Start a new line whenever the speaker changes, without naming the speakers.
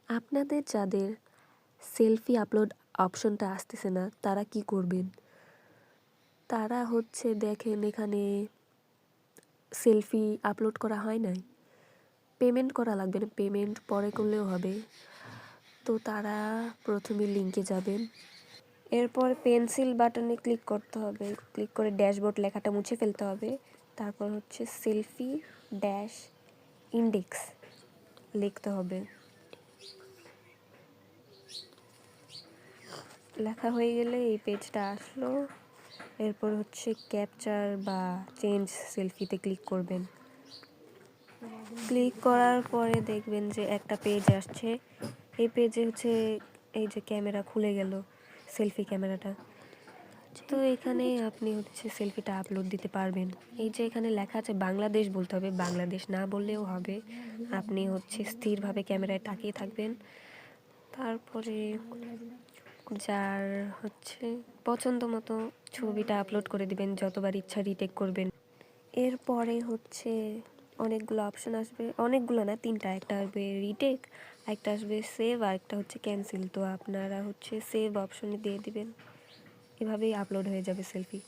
আপনাদের যাদের selfie upload অপশনটা আসতেছে না তারা কি করবেন? তারা হচ্ছে দেখেন এখানে সেলফি আপলোড করা হয় নাই, পেমেন্ট করা লাগবে না, পেমেন্ট পরে করলেও হবে। তো তারা প্রথমে লিঙ্কে যাবেন, এরপর পেন্সিল বাটনে ক্লিক করতে হবে, ক্লিক করে ড্যাশবোর্ড লেখাটা মুছে ফেলতে হবে। তারপর হচ্ছে সেলফি ড্যাশ ইন্ডেক্স লিখতে হবে। লেখা হয়ে গেলে এই পেজটা আসলো। এরপর হচ্ছে ক্যাপচার বা চেঞ্জ সেলফিতে ক্লিক করবেন। ক্লিক করার পরে দেখবেন যে একটা পেজ আসছে। এই পেজে হচ্ছে এই যে ক্যামেরা খুলে গেল, সেলফি ক্যামেরাটা। তো এখানে আপনি হচ্ছে সেলফিটা আপলোড দিতে পারবেন। এই যে এখানে লেখা আছে বাংলাদেশ বলতে হবে, বাংলাদেশ না বললেও হবে। আপনি হচ্ছে স্থিরভাবে ক্যামেরায় তাকিয়ে থাকবেন। তারপরে যার হচ্ছে পছন্দ মতো ছবিটা আপলোড করে দিবেন, যতবার ইচ্ছা রিটেক করবেন। এরপরে হচ্ছে অনেকগুলো অপশন আসবে, অনেকগুলো না, তিনটা। একটা আসবে রিটেক, একটা আসবে সেভ, আর একটা হচ্ছে ক্যান্সেল। তো আপনারা হচ্ছে সেভ অপশনে দিয়ে দিবেন, এভাবেই আপলোড হয়ে যাবে সেলফি।